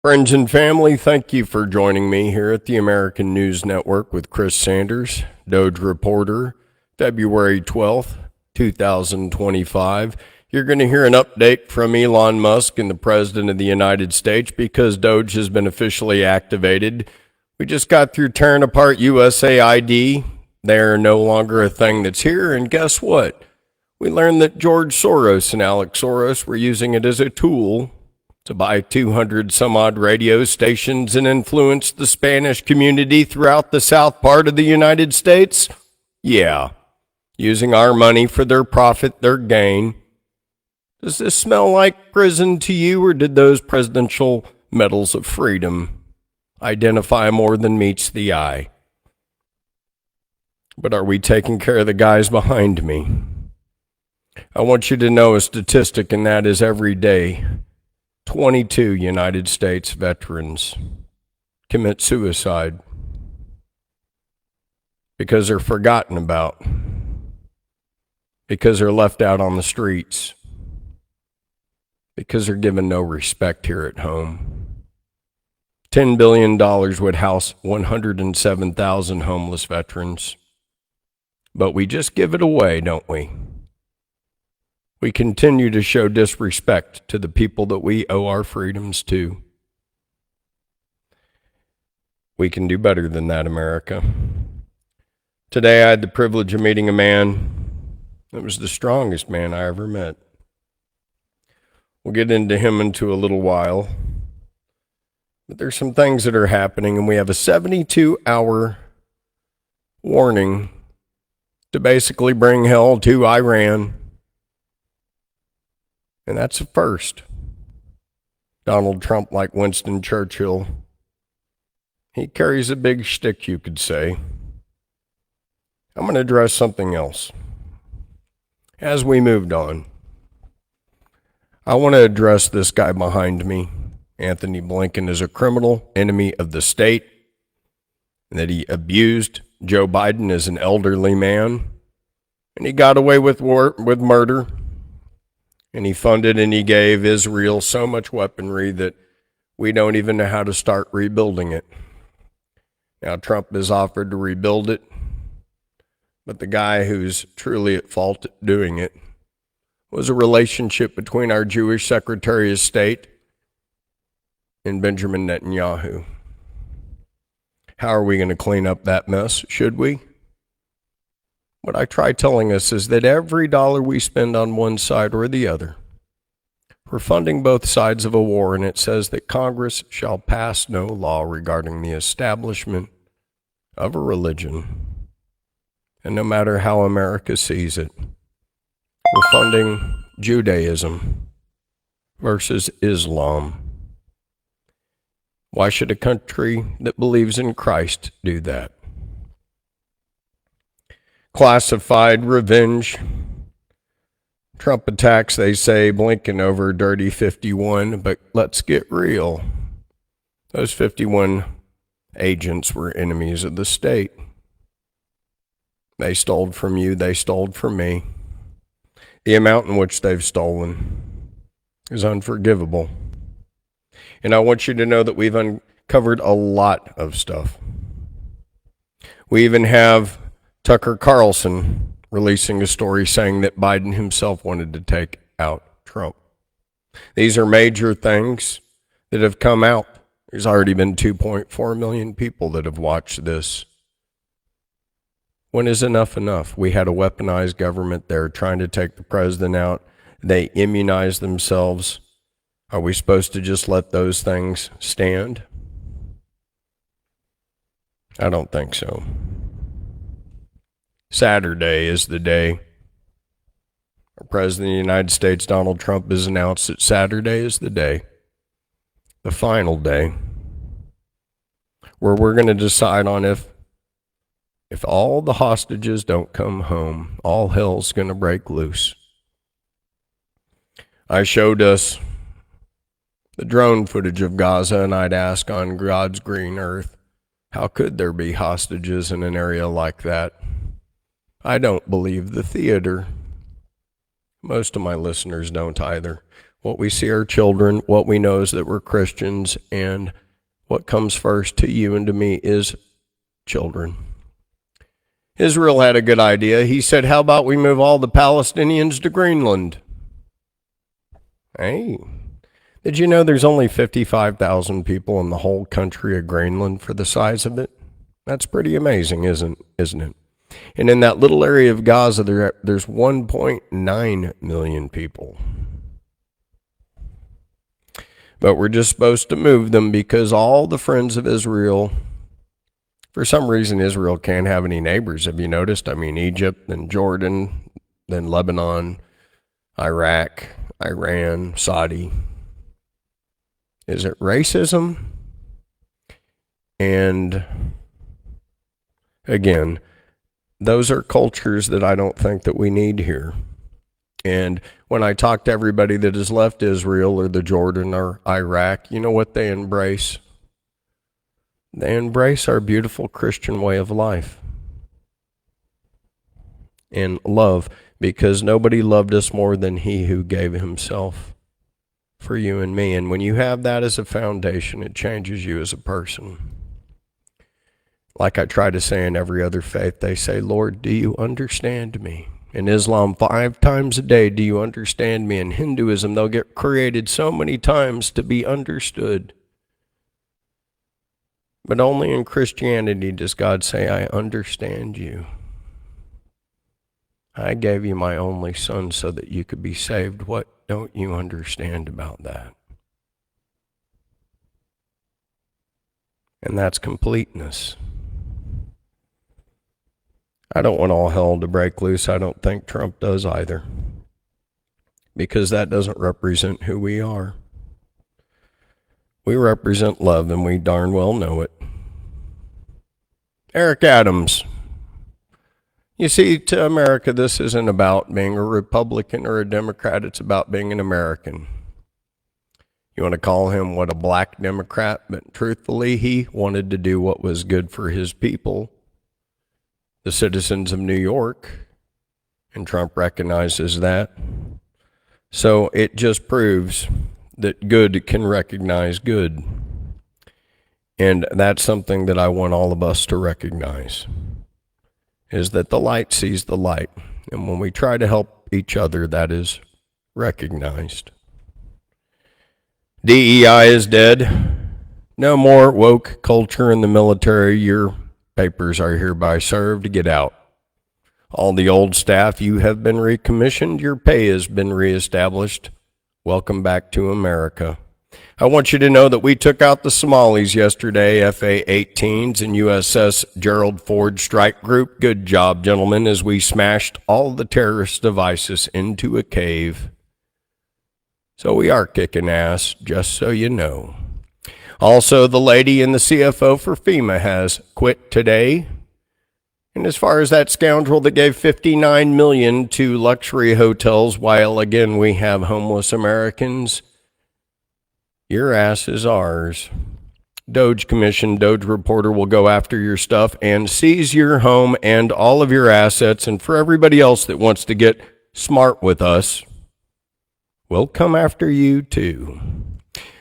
Friends and family, thank you for joining me here at the American News Network with Chris Sanders, DOGE reporter, February 12th, 2025. You're going to hear an update from Elon Musk and the President of the United States because DOGE has been officially activated. We just got through tearing apart USAID. They're no longer a thing that's here, and guess what? We learned that George Soros and Alex Soros were using it as a tool to buy 200 some odd radio stations and influence the Spanish community throughout the south part of the United States? Yeah, using our money for their profit, their gain. Does this smell like prison to you, or did those presidential medals of freedom identify more than meets the eye? But are we taking care of the guys behind me? I want you to know a statistic, and that is every day 22 United States veterans commit suicide because they're forgotten about, because they're left out on the streets, because they're given no respect here at home. $10 billion would house 107,000 homeless veterans. But we just give it away, don't we? We continue to show disrespect to the people that we owe our freedoms to. We can do better than that, America. Today I had the privilege of meeting a man that was the strongest man I ever met. We'll get into him into a little while. But there's some things that are happening, and we have a 72-hour warning to basically bring hell to Iran. And that's a first. Donald Trump, like Winston Churchill, he carries a big stick, you could say. I'm going to address something else. As we moved on, I want to address this guy behind me. Anthony Blinken is a criminal enemy of the state, and that he abused Joe Biden as an elderly man, and he got away with murder. And he funded and he gave Israel so much weaponry that we don't even know how to start rebuilding it. Now, Trump has offered to rebuild it, but the guy who's truly at fault at doing it was a relationship between our Jewish Secretary of State and Benjamin Netanyahu. How are we going to clean up that mess? Should we? What I try telling us is that every dollar we spend on one side or the other, we're funding both sides of a war, and it says that Congress shall pass no law regarding the establishment of a religion. And no matter how America sees it, we're funding Judaism versus Islam. Why should a country that believes in Christ do that? Classified revenge. Trump attacks, they say, Blinken over Dirty 51, but let's get real. Those 51 agents were enemies of the state. They stole from you, they stole from me. The amount in which they've stolen is unforgivable. And I want you to know that we've uncovered a lot of stuff. We even have Tucker Carlson releasing a story saying that Biden himself wanted to take out Trump. These are major things that have come out. There's already been 2.4 million people that have watched this. When is enough enough? We had a weaponized government there trying to take the president out. They immunized themselves. Are we supposed to just let those things stand? I don't think so. Saturday is the day. Our President of the United States, Donald Trump, has announced that Saturday is the day, the final day, where we're going to decide on if all the hostages don't come home, all hell's going to break loose. I showed us the drone footage of Gaza, and I'd ask on God's green earth, how could there be hostages in an area like that? I don't believe the theater. Most of my listeners don't either. What we see our children, what we know is that we're Christians, and what comes first to you and to me is children. Israel had a good idea. He said, how about we move all the Palestinians to Greenland? Hey, did you know there's only 55,000 people in the whole country of Greenland for the size of it? That's pretty amazing, isn't it? And in that little area of Gaza, there's 1.9 million people. But we're just supposed to move them because all the friends of Israel, for some reason, Israel can't have any neighbors. Have you noticed? I mean, Egypt, then Jordan, then Lebanon, Iraq, Iran, Saudi. Is it racism? And again, those are cultures that I don't think that we need here. And when I talk to everybody that has left Israel or the Jordan or Iraq, you know what they embrace? They embrace our beautiful Christian way of life and love, because nobody loved us more than he who gave himself for you and me. And when you have that as a foundation, it changes you as a person. Like I try to say in every other faith, they say, Lord, do you understand me? In Islam, 5 times a day, do you understand me? In Hinduism, they'll get created so many times to be understood. But only in Christianity does God say, I understand you. I gave you my only son so that you could be saved. What don't you understand about that? And that's completeness. I don't want all hell to break loose. I don't think Trump does either, because that doesn't represent who we are. We represent love, and we darn well know it. Eric Adams. You see, to America, this isn't about being a Republican or a Democrat. It's about being an American. You want to call him, a black Democrat? But truthfully, he wanted to do what was good for his people, the citizens of New York, and Trump recognizes that. So it just proves that good can recognize good. And that's something that I want all of us to recognize, is that the light sees the light. And when we try to help each other, that is recognized. DEI is dead. No more woke culture in the military. Your papers are hereby served. Get out. All the old staff, you have been recommissioned. Your pay has been reestablished. Welcome back to America. I want you to know that we took out the Somalis yesterday, FA-18s and USS Gerald Ford Strike Group. Good job, gentlemen, as we smashed all the terrorists of ISIS into a cave. So we are kicking ass, just so you know. Also, the lady in the CFO for FEMA has quit today. And as far as that scoundrel that gave $59 million to luxury hotels, while again we have homeless Americans, your ass is ours. DOGE Commission, DOGE reporter will go after your stuff and seize your home and all of your assets. And for everybody else that wants to get smart with us, we'll come after you too.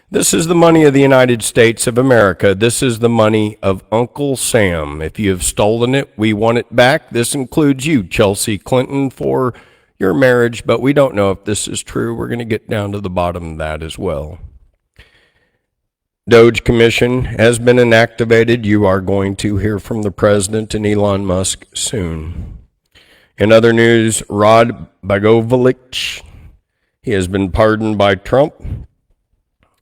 This is the money of the United States of America. This is the money of Uncle Sam. If you have stolen it, we want it back. This includes you, Chelsea Clinton, for your marriage, but we don't know if this is true. We're going to get down to the bottom of that as well. DOGE Commission has been inactivated. You are going to hear from the president and Elon Musk soon. In other news, Rod Blagojevich, he has been pardoned by Trump.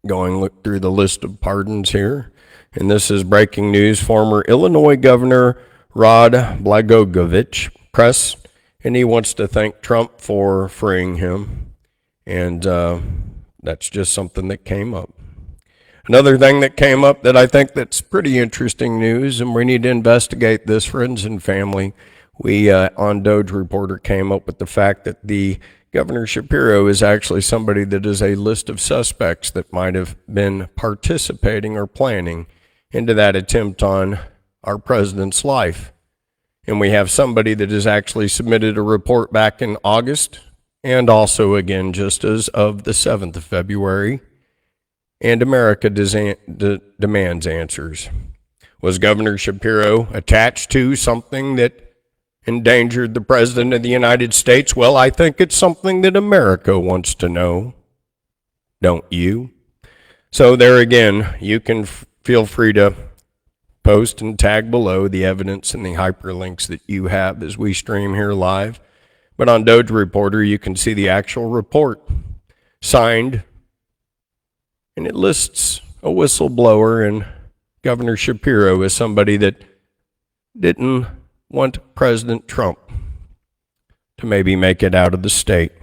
Going through the list of pardons here. And this is breaking news. Former Illinois Governor Rod Blagojevich press, and he wants to thank Trump for freeing him. And that's just something that came up. Another thing that came up that I think that's pretty interesting news, and we need to investigate this, friends and family. We, on DOGE Reporter, came up with the fact that the Governor Shapiro is actually somebody that is a list of suspects that might have been participating or planning into that attempt on our president's life. And we have somebody that has actually submitted a report back in August, and also again just as of the 7th of February, and America demands answers. Was Governor Shapiro attached to something that endangered the President of the United States? Well, I think it's something that America wants to know, don't you? So there again, you can feel free to post and tag below the evidence and the hyperlinks that you have as we stream here live. But on DOGE Reporter, you can see the actual report signed, and it lists a whistleblower and Governor Shapiro as somebody that didn't want President Trump to maybe make it out of the state.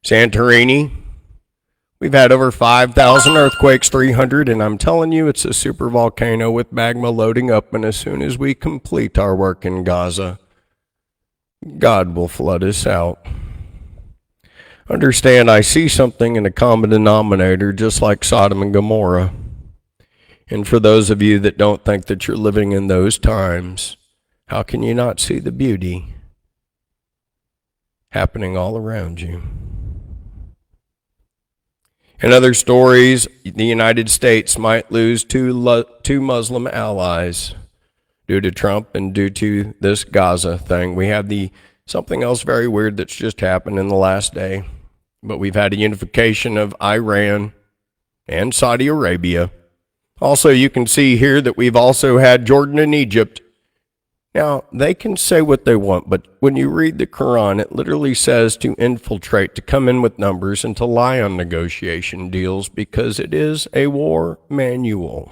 Santorini, we've had over 5,000 earthquakes, 300, and I'm telling you, it's a super volcano with magma loading up, and as soon as we complete our work in Gaza, God will flood us out. Understand, I see something in a common denominator, just like Sodom and Gomorrah. And for those of you that don't think that you're living in those times, how can you not see the beauty happening all around you? In other stories, the United States might lose two Muslim allies due to Trump and due to this Gaza thing. We have something else very weird that's just happened in the last day, but we've had a unification of Iran and Saudi Arabia. Also, you can see here that we've also had Jordan and Egypt. Now, they can say what they want, but when you read the Quran, it literally says to infiltrate, to come in with numbers, and to lie on negotiation deals because it is a war manual.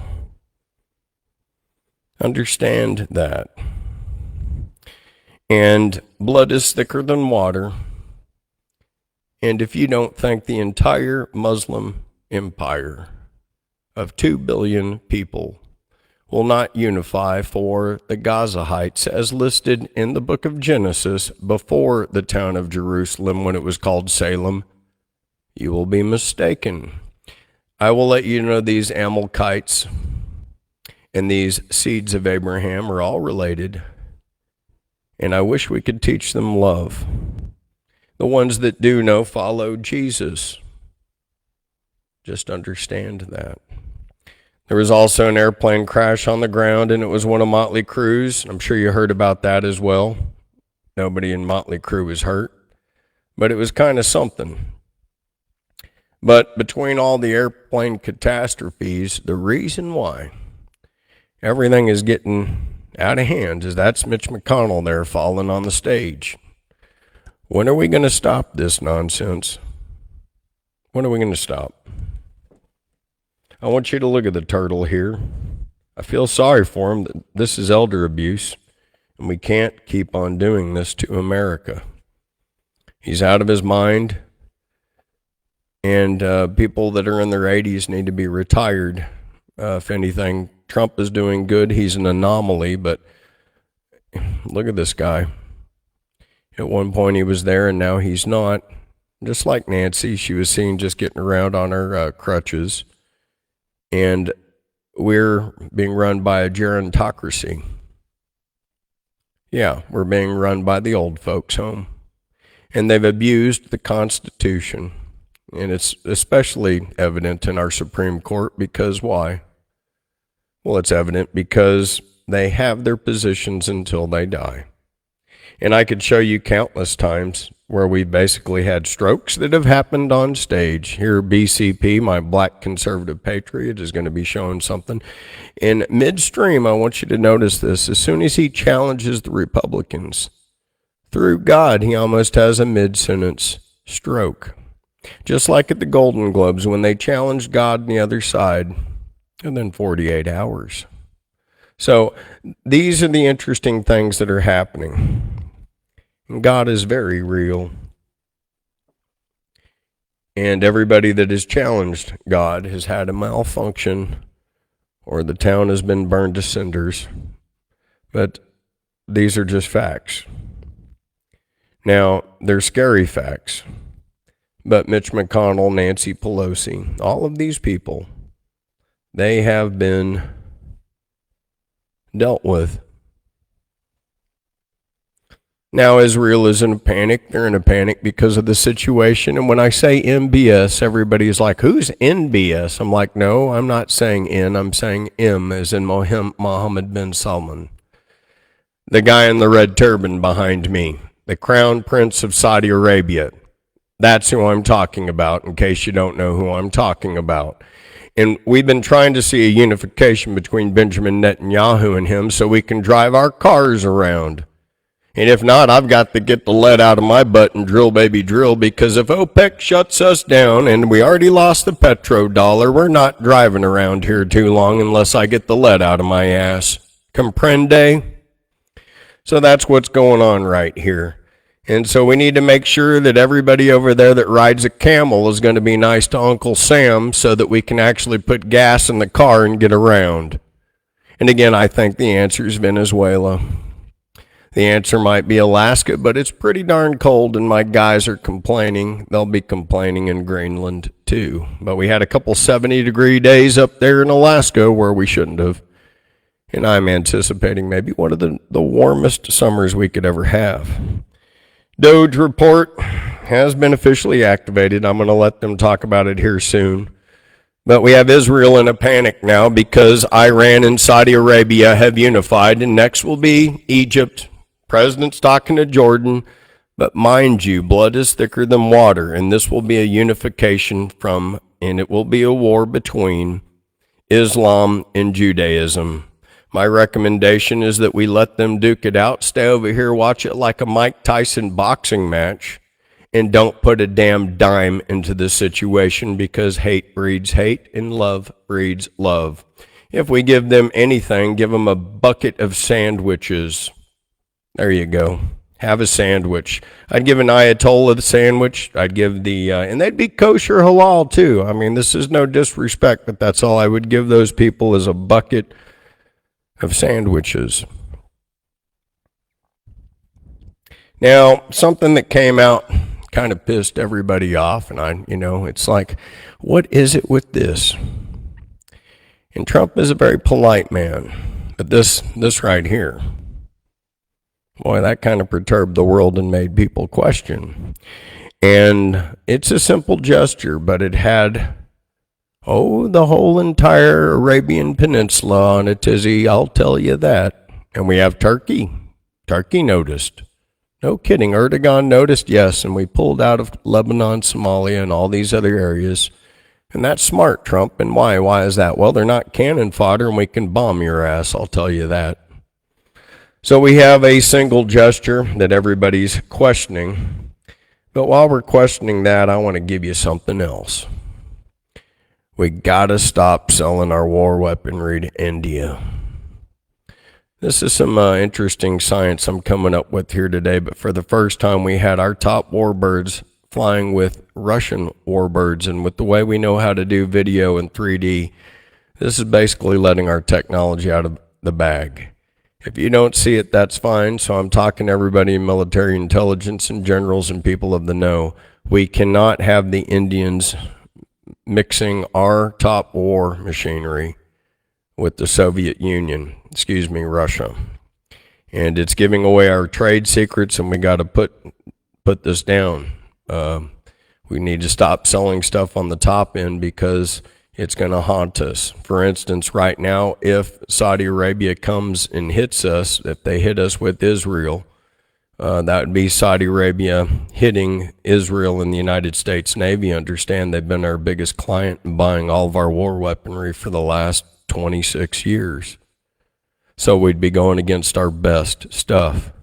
Understand that. And blood is thicker than water. And if you don't think the entire Muslim empire of 2 billion people will not unify for the Gaza Heights as listed in the book of Genesis before the town of Jerusalem when it was called Salem, you will be mistaken. I will let you know these Amalekites and these seeds of Abraham are all related, and I wish we could teach them love. The ones that do know follow Jesus. Just understand that. There was also an airplane crash on the ground, and it was one of Motley Crue's. I'm sure you heard about that as well. Nobody in Motley Crue was hurt, but it was kind of something. But between all the airplane catastrophes, the reason why everything is getting out of hand is that's Mitch McConnell there falling on the stage. When are we going to stop this nonsense? When are we going to stop? I want you to look at the turtle here. I feel sorry for him. This is elder abuse, and we can't keep on doing this to America. He's out of his mind, and people that are in their 80s need to be retired. If anything, Trump is doing good. He's an anomaly, but look at this guy. At one point he was there, and now he's not. Just like Nancy, she was seen just getting around on her crutches. And we're being run by a gerontocracy. Yeah, we're being run by the old folks home. And they've abused the Constitution. And it's especially evident in our Supreme Court because why? Well, it's evident because they have their positions until they die. And I could show you countless times where we basically had strokes that have happened on stage. Here, BCP, my black conservative patriot, is going to be showing something. In midstream, I want you to notice this. As soon as he challenges the Republicans, through God, he almost has a mid-sentence stroke. Just like at the Golden Globes, when they challenged God on the other side, and then 48 hours. So these are the interesting things that are happening. God is very real. And everybody that has challenged God has had a malfunction or the town has been burned to cinders. But these are just facts. Now, they're scary facts. But Mitch McConnell, Nancy Pelosi, all of these people, they have been dealt with. Now, Israel is in a panic. They're in a panic because of the situation. And when I say MBS, everybody's like, who's NBS? I'm like, no, I'm not saying N. I'm saying M, as in Mohammed bin Salman. The guy in the red turban behind me, the crown prince of Saudi Arabia. That's who I'm talking about, in case you don't know who I'm talking about. And we've been trying to see a unification between Benjamin Netanyahu and him so we can drive our cars around. And if not, I've got to get the lead out of my butt and drill, baby, drill, because if OPEC shuts us down and we already lost the petrodollar, we're not driving around here too long unless I get the lead out of my ass. Comprende? So that's what's going on right here. And so we need to make sure that everybody over there that rides a camel is going to be nice to Uncle Sam so that we can actually put gas in the car and get around. And again, I think the answer is Venezuela. The answer might be Alaska, but it's pretty darn cold, and my guys are complaining. They'll be complaining in Greenland, too. But we had a couple 70-degree days up there in Alaska where we shouldn't have. And I'm anticipating maybe one of the warmest summers we could ever have. DOGE report has been officially activated. I'm going to let them talk about it here soon. But we have Israel in a panic now because Iran and Saudi Arabia have unified, and next will be Egypt. President's talking to Jordan, but mind you, blood is thicker than water, and this will be a unification and it will be a war between Islam and Judaism. My recommendation is that we let them duke it out, stay over here, watch it like a Mike Tyson boxing match, and don't put a damn dime into this situation because hate breeds hate and love breeds love. If we give them anything, give them a bucket of sandwiches. There you go. Have a sandwich. I'd give an Ayatollah the sandwich. I'd give and they'd be kosher halal too. I mean, this is no disrespect, but that's all I would give those people is a bucket of sandwiches. Now, something that came out kind of pissed everybody off, and it's like, what is it with this? And Trump is a very polite man, but this right here, boy, that kind of perturbed the world and made people question. And it's a simple gesture, but it had, the whole entire Arabian Peninsula on a tizzy, I'll tell you that. And we have Turkey. Turkey noticed. No kidding. Erdogan noticed, yes, and we pulled out of Lebanon, Somalia, and all these other areas. And that's smart, Trump. And why? Why is that? Well, they're not cannon fodder, and we can bomb your ass, I'll tell you that. So we have a single gesture that everybody's questioning. But while we're questioning that, I want to give you something else. We got to stop selling our war weaponry to India. This is some interesting science I'm coming up with here today, but for the first time we had our top warbirds flying with Russian warbirds, and with the way we know how to do video in 3D, this is basically letting our technology out of the bag. If you don't see it, that's fine. So I'm talking to everybody in military intelligence and generals and people of the know. We cannot have the Indians mixing our top war machinery with the Soviet Union, Russia. And it's giving away our trade secrets, and we got to put this down. We need to stop selling stuff on the top end because it's going to haunt us. For instance, right now, if Saudi Arabia comes and hits us, if they hit us with Israel, that would be Saudi Arabia hitting Israel and the United States Navy. Understand they've been our biggest client in buying all of our war weaponry for the last 26 years. So we'd be going against our best stuff.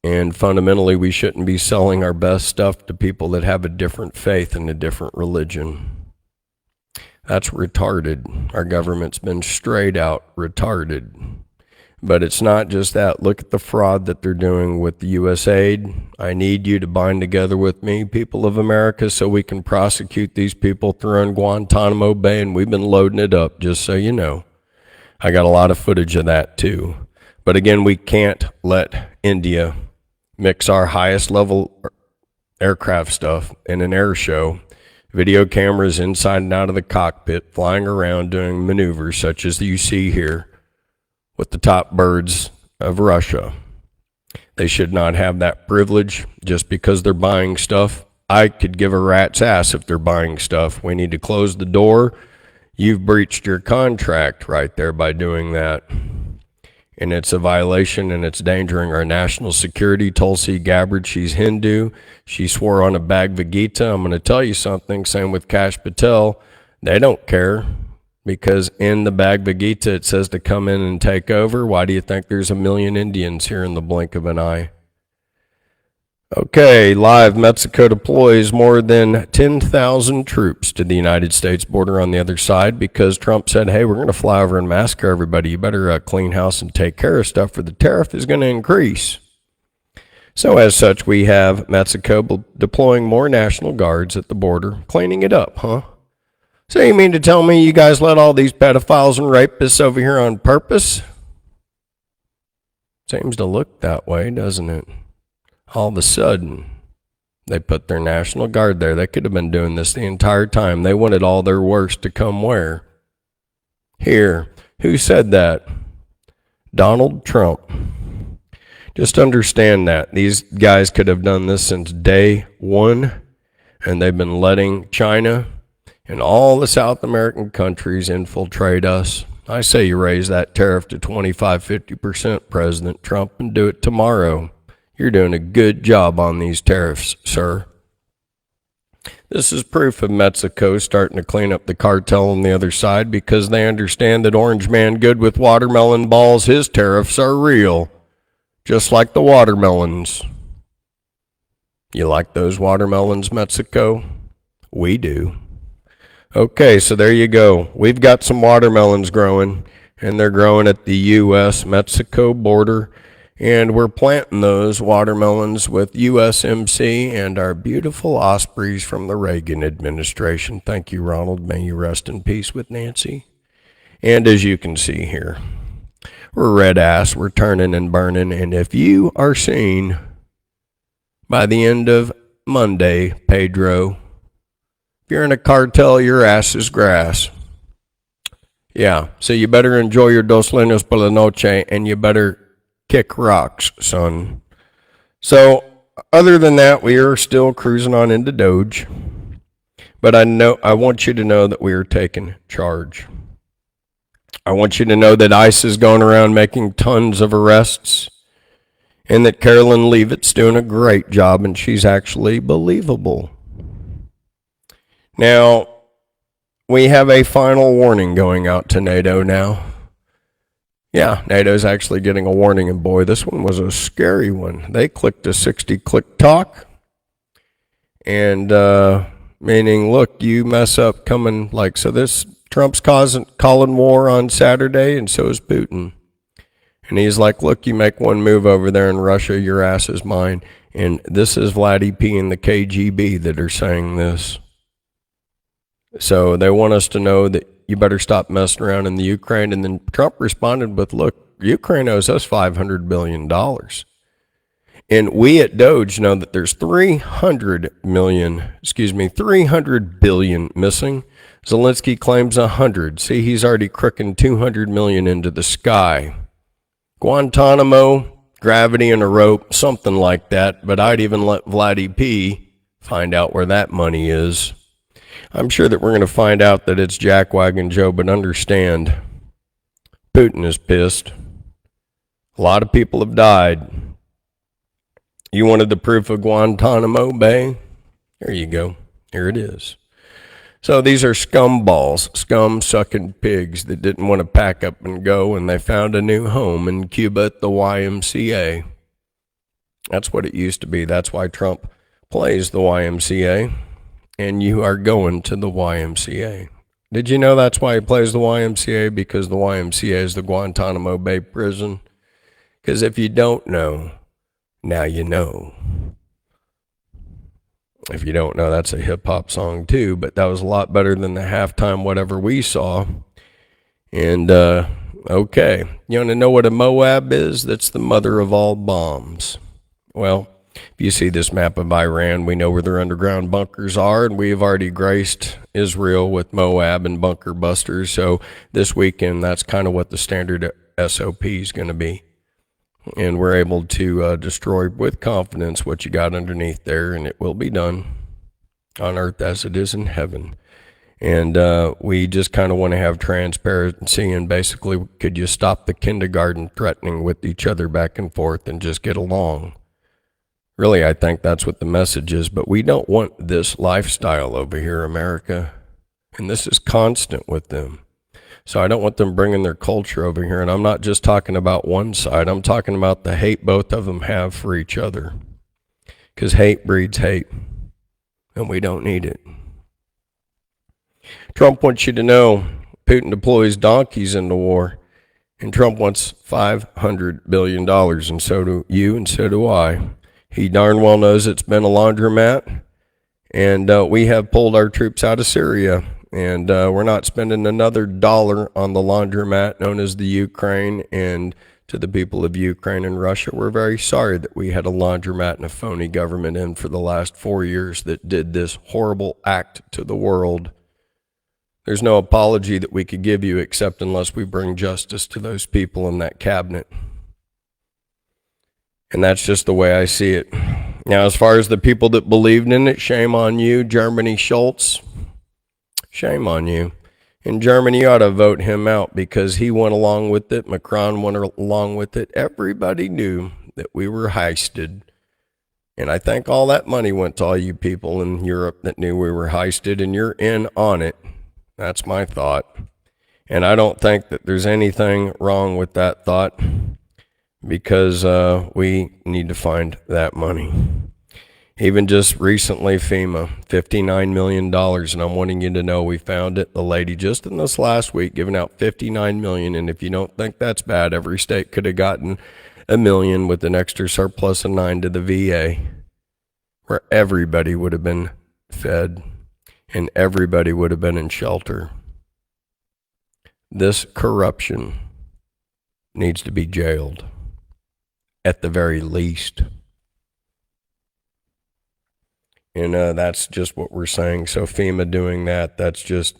And fundamentally, we shouldn't be selling our best stuff to people that have a different faith and a different religion. That's retarded. Our government's been straight out retarded. But it's not just that. Look at the fraud that they're doing with the U.S. aid. I need you to bind together with me, people of America, so we can prosecute these people through Guantanamo Bay, and we've been loading it up, just so you know. I got a lot of footage of that, too. But again, we can't let India mix our highest level aircraft stuff in an air show. Video cameras inside and out of the cockpit, flying around doing maneuvers such as you see here with the top birds of Russia. They should not have that privilege just because they're buying stuff. I could give a rat's ass if they're buying stuff. We need to close the door. You've breached your contract right there by doing that. And it's a violation, and it's endangering our national security. Tulsi Gabbard, she's Hindu. She swore on a Bhagavad Gita. I'm going to tell you something. Same with Kash Patel. They don't care, because in the Bhagavad Gita it says to come in and take over. Why do you think there's 1 million Indians here in the blink of an eye? Okay, live. Mexico deploys more than 10,000 troops to the United States border on the other side because Trump said, hey, we're going to fly over and massacre everybody. You better clean house and take care of stuff, or the tariff is going to increase. So as such, we have Mexico deploying more National Guards at the border, cleaning it up, huh? So you mean to tell me you guys let all these pedophiles and rapists over here on purpose? Seems to look that way, doesn't it? All of a sudden, they put their National Guard there. They could have been doing this the entire time. They wanted all their worst to come where? Here. Who said that? Donald Trump. Just understand that. These guys could have done this since day one, and they've been letting China and all the South American countries infiltrate us. I say you raise that tariff to 25-50%, President Trump, and do it tomorrow. You're doing a good job on these tariffs, sir. This is proof of Mexico starting to clean up the cartel on the other side because they understand that Orange Man Good with watermelon balls, his tariffs are real, just like the watermelons. You like those watermelons, Mexico? We do. Okay, so there you go. We've got some watermelons growing, and they're growing at the U.S.-Mexico border. And we're planting those watermelons with USMC and our beautiful ospreys from the Reagan administration. Thank you, Ronald. May you rest in peace with Nancy. And as you can see here, we're red ass, we're turning and burning. And if you are seen by the end of Monday, Pedro, if you're in a cartel, your ass is grass. Yeah, so you better enjoy your dos leños por la noche, and you better kick rocks, son. So, other than that, we are still cruising on into DOGE. But I want you to know that we are taking charge. I want you to know that ICE is going around making tons of arrests, and that Carolyn Leavitt's doing a great job, and she's actually believable. Now, we have a final warning going out to NATO now. Yeah, NATO's actually getting a warning, and boy, this one was a scary one. They clicked a 60-click talk, and meaning, look, you mess up coming, like, so this, Trump's calling war on Saturday, and so is Putin. And he's like, look, you make one move over there in Russia, your ass is mine. And this is Vladdy P and the KGB that are saying this. So they want us to know that you better stop messing around in the Ukraine. And then Trump responded with, look, Ukraine owes us $500 billion. And we at DOGE know that there's 300 billion missing. Zelensky claims 100. See, he's already crooking 200 million into the sky. Guantanamo, gravity and a rope, something like that. But I'd even let Vladdy P find out where that money is. I'm sure that we're going to find out that it's Jackwagon Joe, but understand, Putin is pissed. A lot of people have died. You wanted the proof of Guantanamo Bay? There you go. Here it is. So these are scumballs, scum-sucking pigs that didn't want to pack up and go, and they found a new home in Cuba at the YMCA. That's what it used to be. That's why Trump plays the YMCA. And you are going to the YMCA. Did you know that's why he plays the YMCA? Because the YMCA is the Guantanamo Bay prison. Because if you don't know, now you know. If you don't know, that's a hip-hop song too, but that was a lot better than the halftime whatever we saw. And, okay. You want to know what a Moab is? That's the mother of all bombs. Well, if you see this map of Iran, we know where their underground bunkers are, and we have already graced Israel with Moab and bunker busters. So this weekend, that's kind of what the standard SOP is going to be. and we're able to destroy with confidence what you got underneath there, and it will be done on earth as it is in heaven. And we just kind of want to have transparency, and basically, could you stop the kindergarten threatening with each other back and forth and just get along? Really, I think that's what the message is, but we don't want this lifestyle over here, America, and this is constant with them. So I don't want them bringing their culture over here, and I'm not just talking about one side. I'm talking about the hate both of them have for each other, because hate breeds hate, and we don't need it. Trump wants you to know Putin deploys donkeys into war, and Trump wants $500 billion, and so do you, and so do I. He darn well knows it's been a laundromat, and we have pulled our troops out of Syria, and we're not spending another dollar on the laundromat known as the Ukraine. And to the people of Ukraine and Russia, we're very sorry that we had a laundromat and a phony government in for the last 4 years that did this horrible act to the world. There's no apology that we could give you except unless we bring justice to those people in that cabinet. And that's just the way I see it. Now, as far as the people that believed in it, shame on you, Germany Schultz. Shame on you. In Germany, you ought to vote him out because he went along with it. Macron went along with it. Everybody knew that we were heisted. And I think all that money went to all you people in Europe that knew we were heisted, and you're in on it. That's my thought. And I don't think that there's anything wrong with that thought, because we need to find that money. Even just recently, FEMA, $59 million, and I'm wanting you to know we found it. The lady just in this last week giving out $59 million, and if you don't think that's bad, every state could have gotten $1 million with an extra surplus of $9 million to the VA, where everybody would have been fed and everybody would have been in shelter. This corruption needs to be jailed, at the very least. And that's just what we're saying. So FEMA doing that, that's just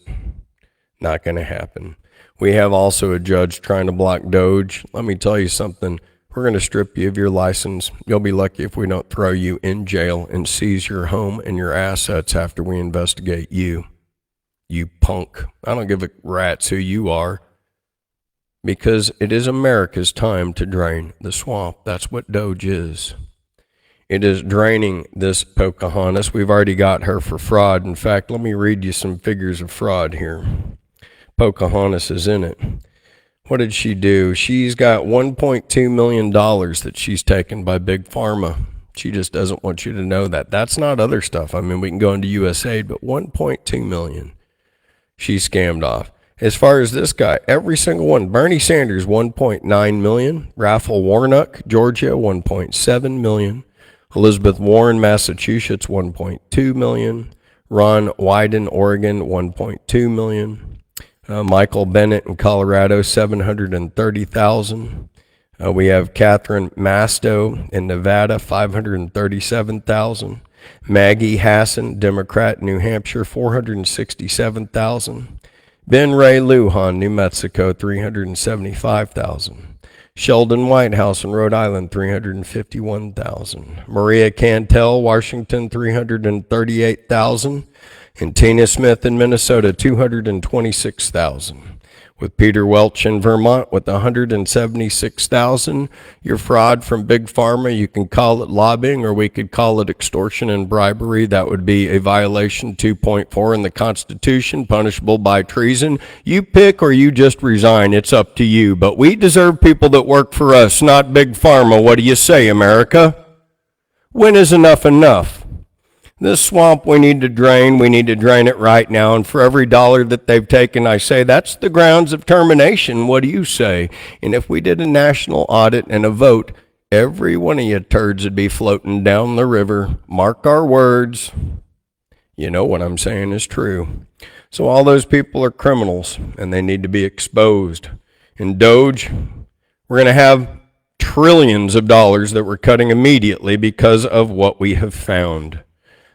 not going to happen. We have also a judge trying to block DOGE. Let me tell you something. We're going to strip you of your license. You'll be lucky if we don't throw you in jail and seize your home and your assets after we investigate you. You punk. I don't give a rat's who you are, because it is America's time to drain the swamp. That's what DOGE is. It is draining this Pocahontas. We've already got her for fraud. In fact, let me read you some figures of fraud here. Pocahontas is in it. What did she do? She's got $1.2 million that she's taken by Big Pharma. She just doesn't want you to know that. That's not other stuff. I mean, we can go into USAID, but $1.2 million she scammed off. As far as this guy, every single one. Bernie Sanders, $1.9 million. Raphael Warnock, Georgia, $1.7 million. Elizabeth Warren, Massachusetts, $1.2 million. Ron Wyden, Oregon, $1.2 million. Michael Bennett in Colorado, $730,000. We have Catherine Masto in Nevada, $537,000. Maggie Hassan, Democrat, New Hampshire, $467,000. Ben Ray Lujan, New Mexico, $375,000. Sheldon Whitehouse in Rhode Island, $351,000. Maria Cantel, Washington, $338,000. And Tina Smith in Minnesota, $226,000. With Peter Welch in Vermont with $176,000. Your fraud from Big Pharma, you can call it lobbying, or we could call it extortion and bribery. That would be a violation 2.4 in the Constitution, punishable by treason. You pick or you just resign. It's up to you. But we deserve people that work for us, not Big Pharma. What do you say, America? When is enough enough? This swamp we need to drain it right now, and for every dollar that they've taken, I say that's the grounds of termination. What do you say? And if we did a national audit and a vote, every one of you turds would be floating down the river. Mark our words. You know what I'm saying is true. So all those people are criminals, and they need to be exposed. In DOGE, we're going to have trillions of dollars that we're cutting immediately because of what we have found.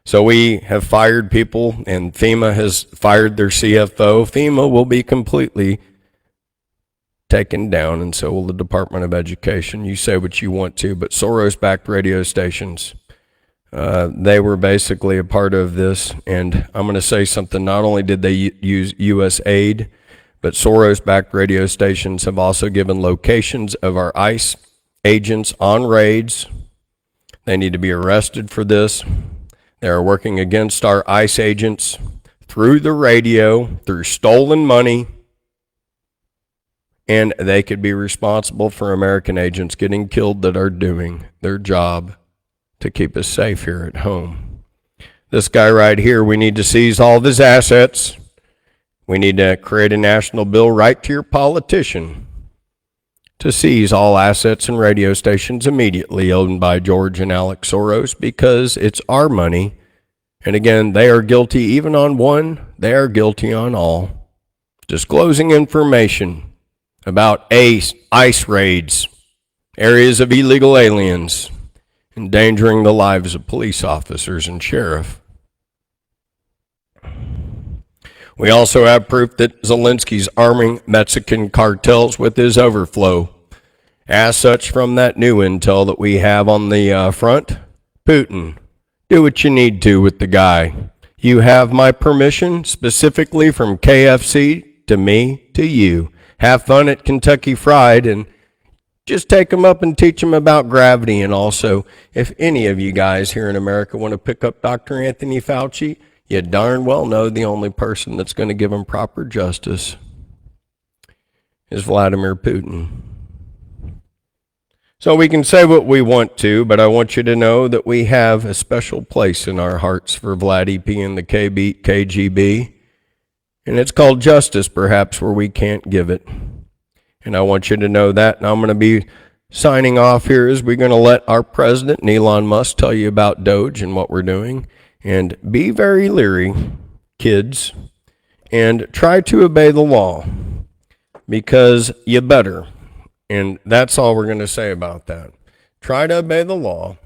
So we have fired people, and FEMA has fired their CFO. FEMA will be completely taken down, and so will the Department of Education. You say what you want to, but Soros-backed radio stations, they were basically a part of this. And I'm going to say something. Not only did they use U.S. aid, but Soros-backed radio stations have also given locations of our ICE agents on raids. They need to be arrested for this. They are working against our ICE agents through the radio, through stolen money, and they could be responsible for American agents getting killed that are doing their job to keep us safe here at home. This guy right here, we need to seize all of his assets. We need to create a national bill right to your politician to seize all assets and radio stations immediately owned by George and Alex Soros, because it's our money. And again, they are guilty even on one, they are guilty on all. Disclosing information about ICE raids, areas of illegal aliens, endangering the lives of police officers and sheriff. We also have proof that Zelensky's arming Mexican cartels with his overflow. As such, from that new intel that we have on the front, Putin, do what you need to with the guy. You have my permission, specifically from KFC to me to you. Have fun at Kentucky Fried and just take them up and teach them about gravity. And also, if any of you guys here in America want to pick up Dr. Anthony Fauci, you darn well know the only person that's going to give him proper justice is Vladimir Putin. So we can say what we want to, but I want you to know that we have a special place in our hearts for Vladdy P and the KGB. And it's called justice, perhaps, where we can't give it. And I want you to know that. And I'm going to be signing off here as we're going to let our president, Elon Musk, tell you about DOGE and what we're doing. And be very leery, kids, and try to obey the law, because you better. And that's all we're going to say about that. Try to obey the law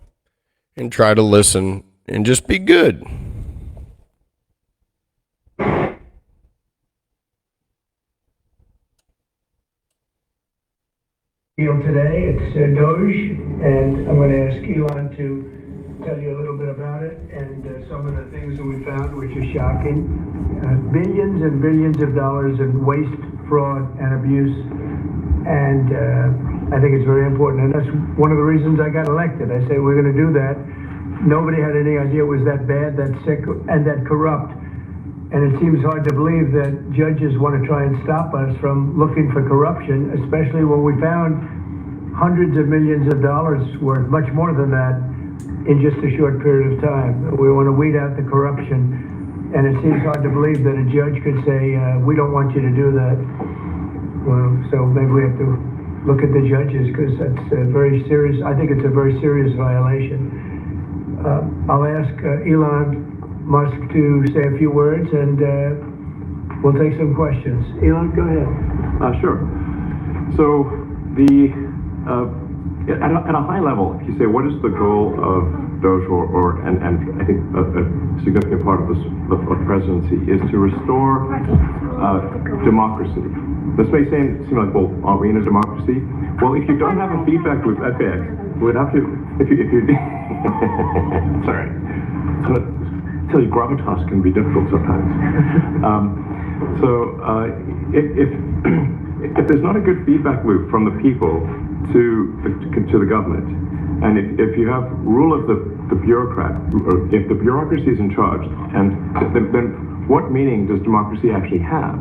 and try to listen and just be good. Today, it's DOGE, and I'm going to ask Elon to tell you a little bit about it and some of the things that we found, which are shocking. Billions and billions of dollars in waste, fraud, and abuse. And I think it's very important. And that's one of the reasons I got elected. I say we're going to do that. Nobody had any idea it was that bad, that sick, and that corrupt. And it seems hard to believe that judges want to try and stop us from looking for corruption, especially when we found hundreds of millions of dollars worth, much more than that, in just a short period of time. We want to weed out the corruption. And it seems hard to believe that a judge could say, we don't want you to do that. Well, so maybe we have to look at the judges, because that's a very serious, I think it's a very serious violation. I'll ask Elon Musk to say a few words, and we'll take some questions. Elon, go ahead. Sure. So at a high level, if you say what is the goal of DOGE, and I think a significant part of the presidency is to restore democracy. This may seem like, well, are we in a democracy? Well, if you don't have a feedback loop, we'd have to, if you sorry. Tell you, gravitas can be difficult sometimes. If there's not a good feedback loop from the people to the government, and if you have rule of the bureaucrat, or if the bureaucracy is in charge, and then what meaning does democracy actually have?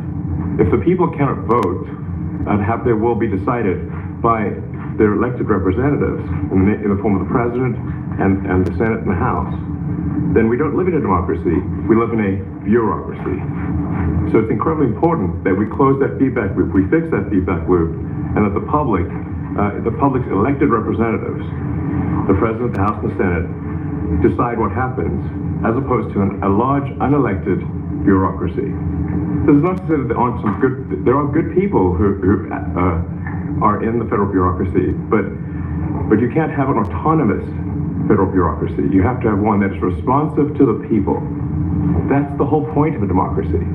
If the people cannot vote and have their will be decided by their elected representatives in the form of the president and the Senate and the House, then we don't live in a democracy, we live in a bureaucracy. So it's incredibly important that we close that feedback loop, we fix that feedback loop, and that the public's elected representatives, the president, the House, and the Senate, decide what happens, as opposed to a large, unelected bureaucracy. This is not to say that there are good people who are in the federal bureaucracy, but you can't have an autonomous federal bureaucracy. You have to have one that is responsive to the people. That's the whole point of a democracy.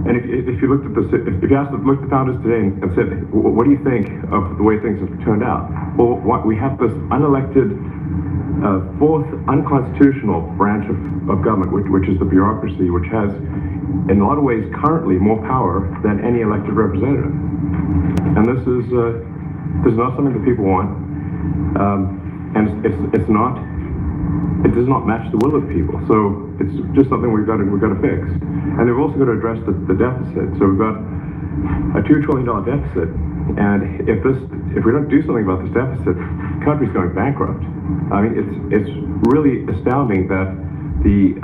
And if you looked at if you looked at the founders today and said, what do you think of the way things have turned out? Well, we have this unelected, fourth unconstitutional branch of government, which is the bureaucracy, which has, in a lot of ways, currently more power than any elected representative. And this is not something that people want, and it's not. It does not match the will of people. So it's just something we've got to fix. And they've also got to address the deficit. So we've got a $2 trillion deficit, and if we don't do something about this deficit, the country's going bankrupt. I mean, it's really astounding that the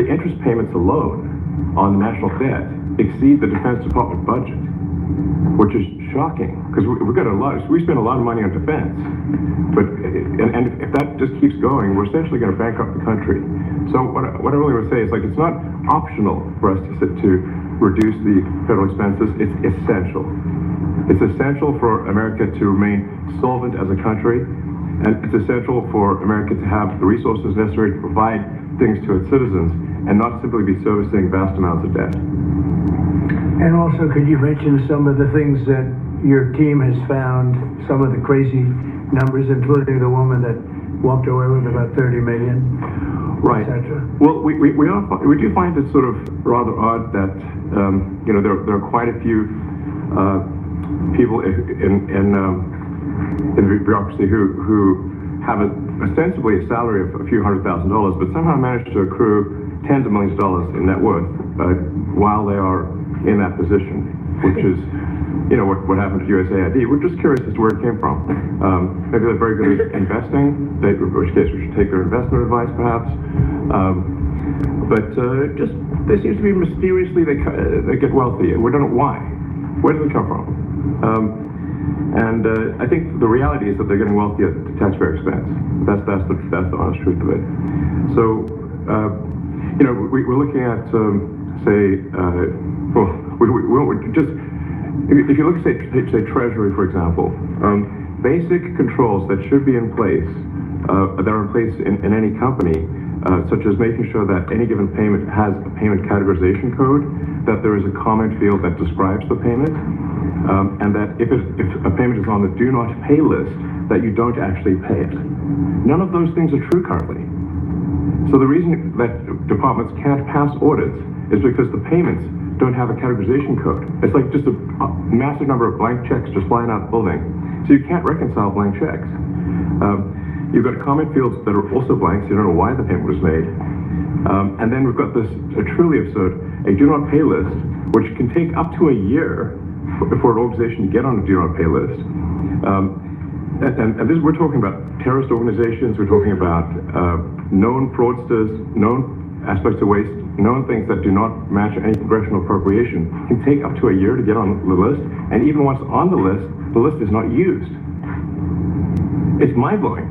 interest payments alone on the national debt exceed the Defense Department budget, which is shocking, because we spend a lot of money on defense, but and if that just keeps going, we're essentially going to bankrupt the country. So what I really want to say is, like, it's not optional for us to reduce the federal expenses. It's essential. It's essential for America to remain solvent as a country, and it's essential for America to have the resources necessary to provide things to its citizens and not simply be servicing vast amounts of debt. And also, could you mention some of the things that your team has found, some of the crazy numbers, including the woman that walked away with about $30 million, right? etc.? Well, we do find it sort of rather odd that there are quite a few people in the bureaucracy who have ostensibly a salary of a few $100,000, but somehow manage to accrue tens of millions of dollars in net worth while they are in that position, which is, what happened to USAID. We're just curious as to where it came from. Maybe they're very good at investing, in which case we should take their investment advice, perhaps. But they seem to be mysteriously, they get wealthy, and we don't know why. Where does it come from? And I think the reality is that they're getting wealthy at taxpayer expense. That's the honest truth of it. So, we're looking at, if you look at, say Treasury, for example, basic controls that should be in place, that are in place in any company, such as making sure that any given payment has a payment categorization code, that there is a comment field that describes the payment, and that if a payment is on the do not pay list, that you don't actually pay it. None of those things are true currently. So the reason that departments can't pass audits is because the payments don't have a categorization code. It's like just a massive number of blank checks just flying out the building. So you can't reconcile blank checks. You've got comment fields that are also blank, so you don't know why the payment was made. And then we've got this truly absurd, a do not pay list, which can take up to a year for an organization to get on a do not pay list. And this, we're talking about terrorist organizations, we're talking about known fraudsters, known aspects of waste, known things that do not match any congressional appropriation. Can take up to a year to get on the list, and even once on the list is not used. It's mind-blowing.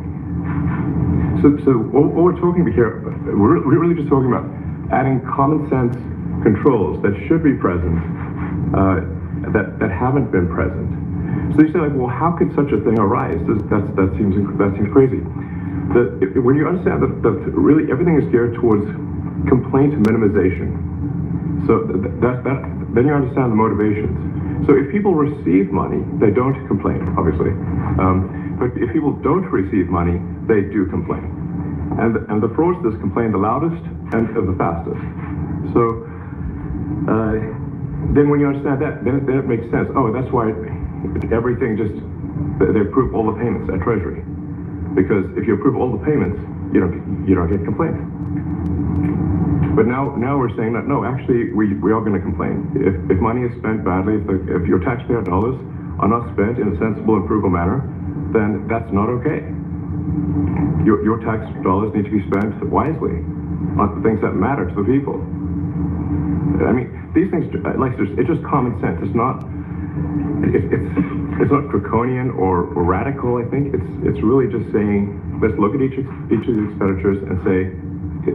So what we're talking about here, we're really just talking about adding common sense controls that should be present, that haven't been present. So you say, like, well, how could such a thing arise? That seems crazy. When you understand that really everything is geared towards complaint minimization, so then you understand the motivations. So if people receive money, they don't complain, obviously. But if people don't receive money, they do complain. And the fraudsters complain the loudest and the fastest. So then when you understand that, then it makes sense. Oh, that's why everything they approve all the payments at Treasury. Because if you approve all the payments, you don't get complaints. But now we're saying that, no, actually, we are going to complain. If money is spent badly, if your taxpayer dollars are not spent in a sensible and frugal manner, then that's not okay. Your tax dollars need to be spent wisely on the things that matter to the people. I mean, these things, it's just common sense. It's not draconian or radical. I think it's really just saying, let's look at each of these expenditures and say,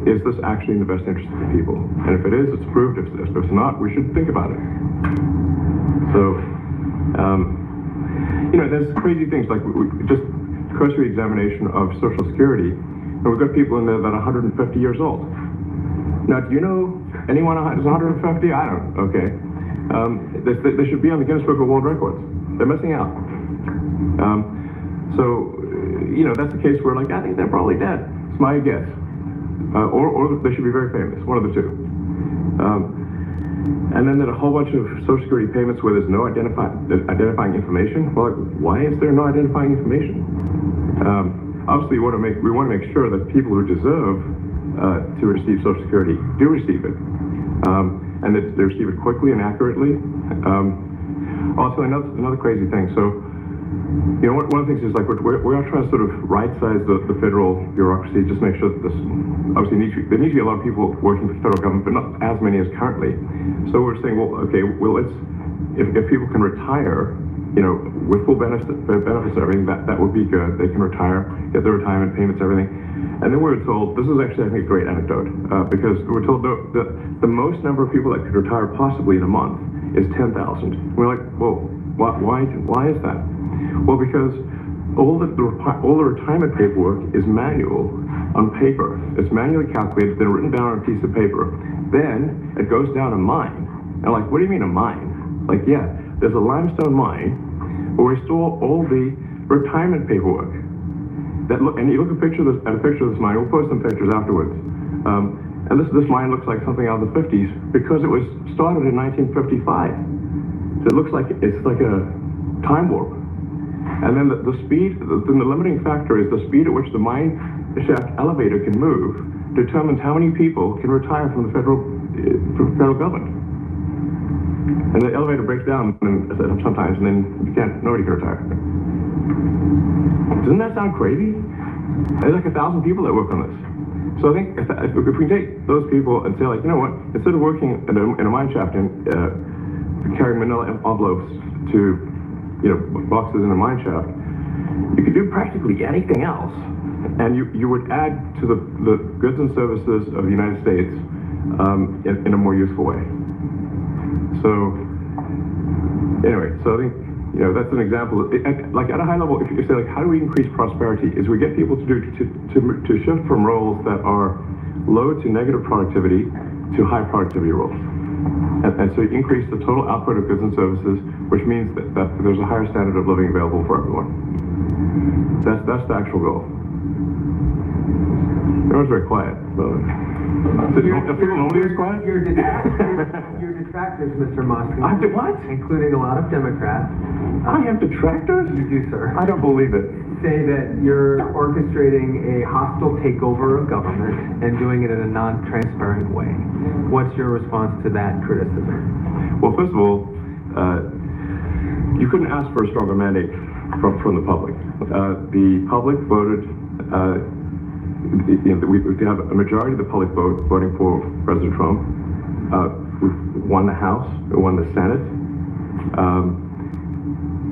is this actually in the best interest of the people? And if it is, it's approved. If it's not, we should think about it. So, there's crazy things like just cursory examination of Social Security, and we've got people in there that are 150 years old. Now, do you know Anyone? Is 150? I don't. Okay. They should be on the Guinness Book of World Records. They're missing out. So, that's the case where, like, I think they're probably dead. It's my guess. Or they should be very famous. One of the two. And then there's a whole bunch of Social Security payments where there's no identifying information. Well, why is there no identifying information? Obviously, we want to make sure that people who deserve to receive Social Security do receive it, and that they receive it quickly and accurately. Also, another crazy thing. So, one of the things is like we are trying to sort of right-size the federal bureaucracy, just make sure that this obviously there needs to be a lot of people working for the federal government, but not as many as currently. So we're saying, well, okay, if people can retire, with full benefits and everything, that would be good. They can retire, get their retirement payments, everything. And then we were told, this is actually, I think, a great anecdote, because we were told the most number of people that could retire possibly in a month is 10,000. We're like, well, why is that? Well, because all the retirement paperwork is manual on paper. It's manually calculated, then written down on a piece of paper. Then it goes down a mine. And like, what do you mean a mine? Like, yeah, there's a limestone mine where we store all the retirement paperwork. And you look at a picture of this mine. We'll post some pictures afterwards. And this mine looks like something out of the 50s because it was started in 1955. So it looks like it's like a time warp. And then the speed, the limiting factor is the speed at which the mine shaft elevator can move determines how many people can retire from the federal government. And the elevator breaks down sometimes, and then nobody can retire. Doesn't that sound crazy? There's like 1,000 people that work on this. So I think if we take those people and say, like, you know what, instead of working in a mine shaft and carrying manila envelopes to boxes in a mine shaft, you could do practically anything else, and you would add to the goods and services of the United States in a more useful way. So anyway, so I think that's an example. Like at a high level, if you say, like, how do we increase prosperity? Is we get people to shift from roles that are low to negative productivity to high productivity roles. And so you increase the total output of goods and services, which means that there's a higher standard of living available for everyone. That's the actual goal. Everyone's very quiet. People normally is quiet? Your detractors, Mr. Musk. I have to what? Including a lot of Democrats. I have detractors? You do, sir. I don't believe it. Say that you're orchestrating a hostile takeover of government and doing it in a non-transparent way. What's your response to that criticism? Well, first of all, you couldn't ask for a stronger mandate from the public. The public voted. We have a majority of the public voting for President Trump. We won the House. We won the Senate.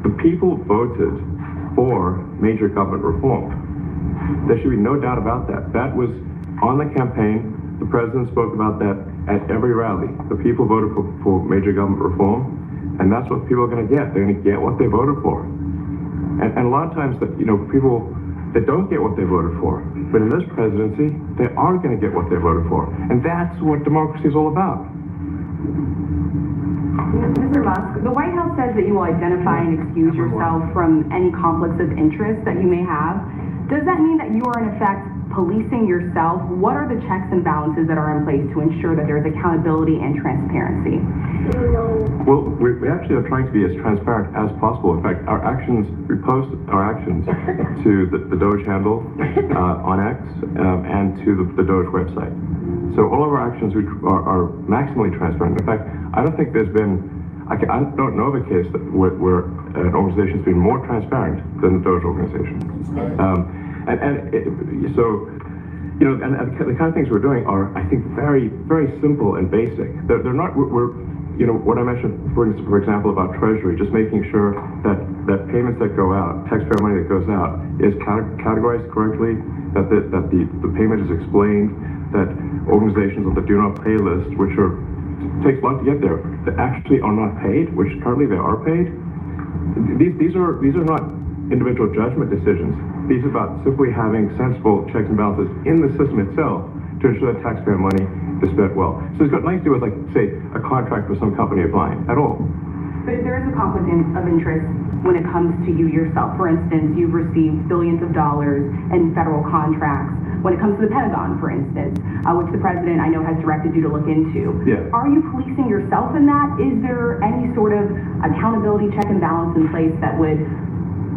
The people voted for major government reform. There should be no doubt about that. That was on the campaign. The president spoke about that at every rally. The people voted for major government reform, and that's what people are going to get. They're going to get what they voted for. And a lot of times, people that don't get what they voted for, but in this presidency, they are going to get what they voted for, and that's what democracy is all about. Mr. Musk, the White House says that you will identify and excuse yourself from any conflicts of interest that you may have. Does that mean that you are in effect policing yourself? What are the checks and balances that are in place to ensure that there is accountability and transparency? Well, we actually are trying to be as transparent as possible. In fact, we post our actions to the DOGE handle on X and to the DOGE website. So all of our actions are maximally transparent. In fact, I don't think there's been, I don't know of a case where an organization's been more transparent than the DOGE organization. And the kind of things we're doing are, I think, very, very simple and basic. They're not, what I mentioned, for example, about Treasury, just making sure that payments that go out, taxpayer money that goes out, is categorized correctly, that the payment is explained, that organizations on the do not pay list, which takes a lot to get there, that actually are not paid, which currently they are paid. These are not individual judgment decisions. These are about simply having sensible checks and balances in the system itself to ensure that taxpayer money spend it well. So it's got nothing to do with, like, say, a contract with some company of mine at all. But there is a conflict of interest when it comes to you yourself. For instance, you've received billions of dollars in federal contracts. When it comes to the Pentagon, for instance, which the president I know has directed you to look into. Yeah. Are you policing yourself in that? Is there any sort of accountability check and balance in place that would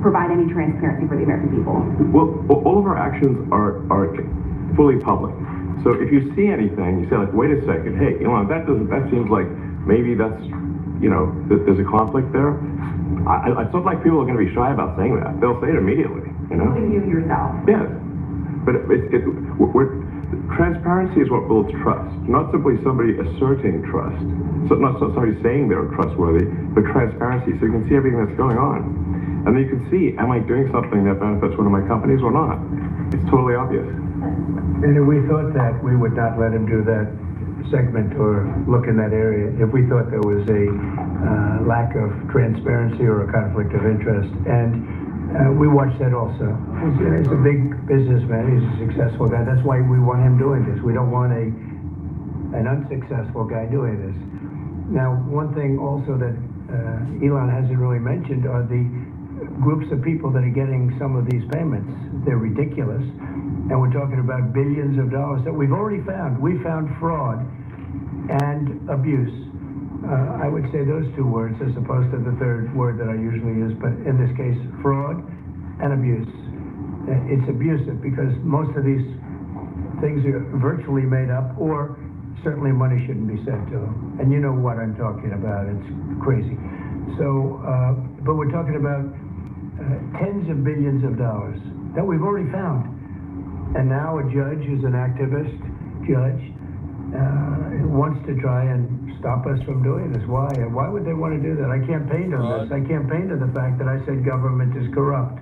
provide any transparency for the American people? Well, all of our actions are fully public. So if you see anything, you say, like, wait a second, hey, Elon, that seems like maybe that's, that there's a conflict there. It's not like people are going to be shy about saying that. They'll say it immediately, Including you yourself. Yes. But transparency is what builds trust, not simply somebody asserting trust. So not somebody saying they're trustworthy, but transparency, so you can see everything that's going on. And then you can see, am I doing something that benefits one of my companies or not? It's totally obvious. And if we thought that, we would not let him do that segment or look in that area if we thought there was a lack of transparency or a conflict of interest. And we watch that also. He's a big businessman. He's a successful guy. That's why we want him doing this. We don't want an unsuccessful guy doing this. Now, one thing also that Elon hasn't really mentioned are the groups of people that are getting some of these payments. They're ridiculous. And we're talking about billions of dollars that we've already found. We found fraud and abuse. I would say those two words as opposed to the third word that I usually use, but in this case, fraud and abuse. It's abusive because most of these things are virtually made up, or certainly money shouldn't be sent to them. And you know what I'm talking about. It's crazy. So, but we're talking about tens of billions of dollars that we've already found. And now a judge who's an activist judge wants to try and stop us from doing this. Why? Why would they want to do that? I campaigned on this. I campaigned on the fact that I said government is corrupt.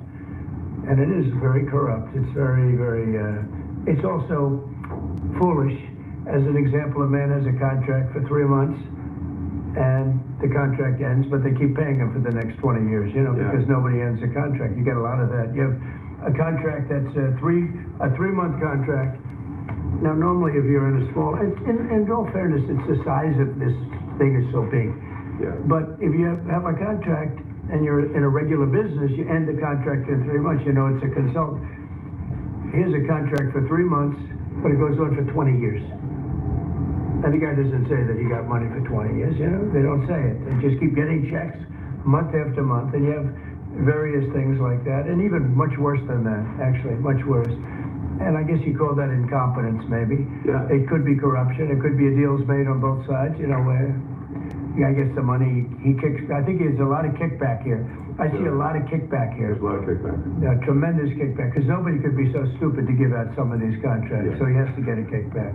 And it is very corrupt. It's very, very, it's also foolish. As an example, a man has a contract for 3 months and the contract ends, but they keep paying him for the next 20 years, because nobody ends a contract. You get a lot of that. You have a contract that's a 3-month contract. Now, normally, if you're in a small, in all fairness, it's the size of this thing is so big. Yeah. But if you have a contract and you're in a regular business, you end the contract in 3 months. It's a consultant. Here's a contract for 3 months, but it goes on for 20 years. And the guy doesn't say that he got money for 20 years. They don't say it. They just keep getting checks month after month, and you have various things like that, and even much worse than that, actually, much worse. And I guess you call that incompetence, maybe. Yeah. It could be corruption. It could be a deal's made on both sides, where I guess the money he kicks. I think there's a lot of kickback here. I see a lot of kickback here. There's a lot of kickback. Tremendous kickback, because nobody could be so stupid to give out some of these contracts, so he has to get a kickback.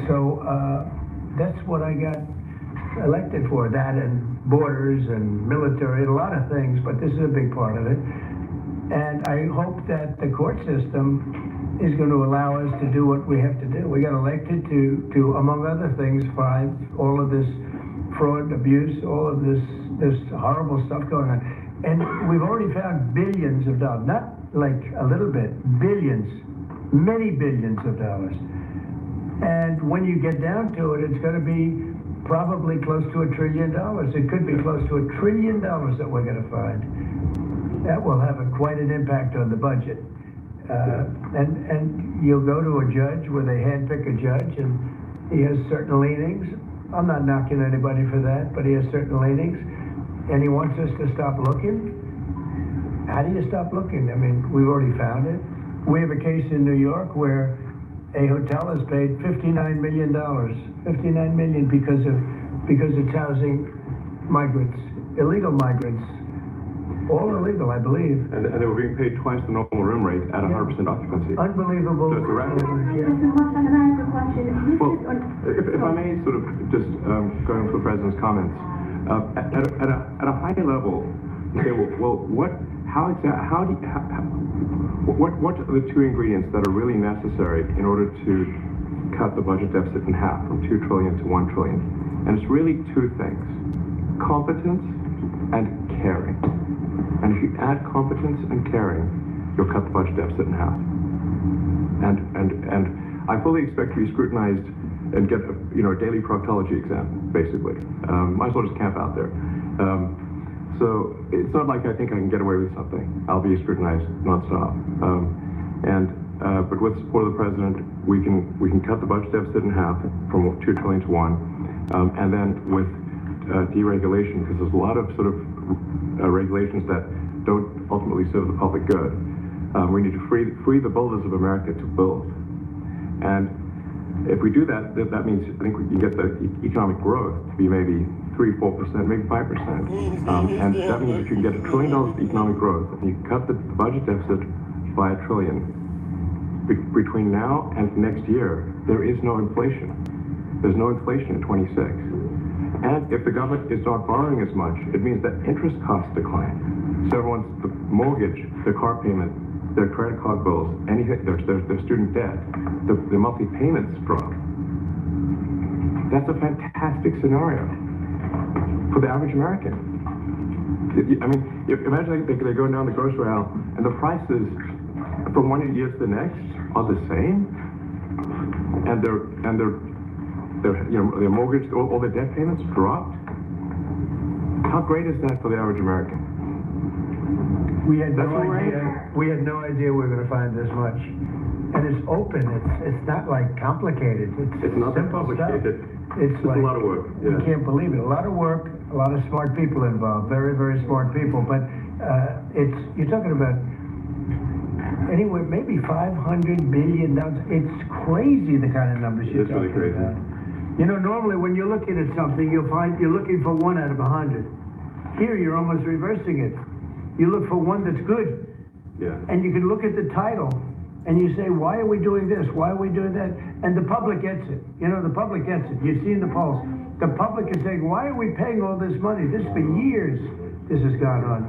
So that's what I got elected for, that and borders and military and a lot of things, but this is a big part of it. And I hope that the court system is going to allow us to do what we have to do. We got elected to among other things, find all of this fraud, abuse, all of this horrible stuff going on. And we've already found billions of dollars, not like a little bit, billions, many billions of dollars. And when you get down to it, it's going to be probably close to $1 trillion. It could be close to $1 trillion that we're going to find. That will have quite an impact on the budget. And you'll go to a judge where they handpick a judge, and he has certain leanings. I'm not knocking anybody for that, but he has certain leanings, and he wants us to stop looking. How do you stop looking? I mean, we've already found it. We have a case in New York where a hotel has paid $59 million, $59 million because it's housing migrants, illegal migrants. All illegal, I believe. And they were being paid twice the normal room rate at 100% occupancy. Unbelievable. So it's a record. Well, if I may sort of just going for the president's comments, at a high level, okay, well, what are the two ingredients that are really necessary in order to cut the budget deficit in half from 2 trillion to 1 trillion? And it's really two things: competence and caring. And if you add competence and caring, you'll cut the budget deficit in half. And I fully expect to be scrutinized and get a, a daily proctology exam, basically. Might as well just camp out there. So it's not like I think I can get away with something. I'll be scrutinized nonstop. But with the support of the president, we can cut the budget deficit in half from $2 trillion to $1 trillion, and then with deregulation, because there's a lot of sort of regulations that don't ultimately serve the public good. We need to free the builders of America to build, and if we do that, that means I think we can get the economic growth to be maybe 3-4%, maybe 5%, and that means if you can get $1 trillion of economic growth and you cut the budget deficit by $1 trillion. Between now and next year, there is no inflation. There's no inflation in 26. And if the government is not borrowing as much, it means that interest costs decline. So everyone's the mortgage, their car payment, their credit card bills, anything, their student debt, the monthly payments drop. That's a fantastic scenario for the average American. I mean, imagine they're going down the grocery aisle and the prices from one year to the next are the same, and their mortgage, all their debt payments dropped. How great is that for the average American? We had no idea. We had no idea we were going to find this much, and it's open. It's not like complicated. It's not that simple complicated. Stuff. It's like, a lot of work. Yeah. You can't believe it. A lot of work. A lot of smart people involved. Very, very smart people. But you're talking about anywhere, maybe $500 billion. It's crazy the kind of numbers you're talking really crazy. about. Normally when you're looking at something, you'll find you're looking for 1 out of 100. Here, you're almost reversing it. You look for one that's good. Yeah. And you can look at the title and you say, why are we doing this? Why are we doing that? And the public gets it. The public gets it. You see in the polls. The public is saying, why are we paying all this money? This for years, this has gone on.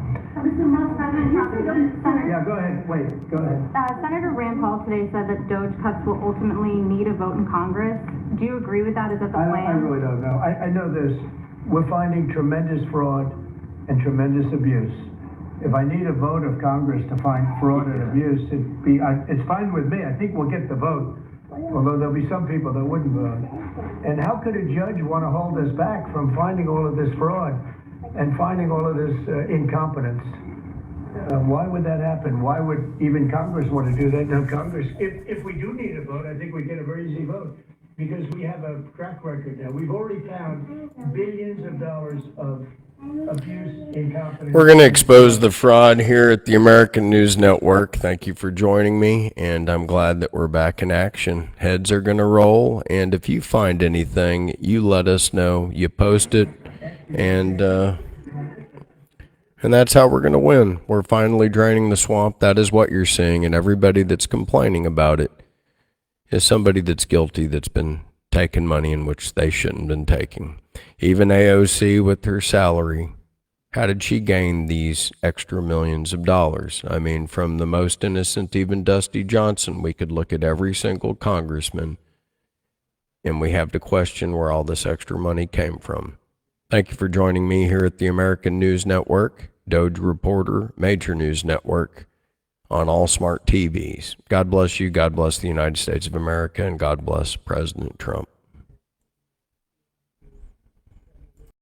Yeah, go ahead. Wait, go ahead. Senator Rand Paul today said that DOGE cuts will ultimately need a vote in Congress. Do you agree with that? Is that the plan? I really don't know. I know this. We're finding tremendous fraud and tremendous abuse. If I need a vote of Congress to find fraud and abuse, it's fine with me. I think we'll get the vote, although there'll be some people that wouldn't vote. And how could a judge want to hold us back from finding all of this fraud and finding all of this incompetence? Why would that happen? Why would even Congress want to do that? Now, Congress, if we do need a vote, I think we get a very easy vote because we have a track record now. We've already found billions of dollars of abuse, incompetence. We're going to expose the fraud here at the American News Network. Thank you for joining me, and I'm glad that we're back in action. Heads are going to roll, and if you find anything, you let us know. You post it, and that's how we're going to win. We're finally draining the swamp. That is what you're seeing, and everybody that's complaining about it is somebody that's guilty, that's been taking money in which they shouldn't have been taking. Even AOC with her salary, how did she gain these extra millions of dollars? I mean, from the most innocent, even Dusty Johnson, we could look at every single congressman, and we have to question where all this extra money came from. Thank you for joining me here at the American News Network, DOGE Reporter, Major News Network, on all smart TVs. God bless you, God bless the United States of America, and God bless President Trump.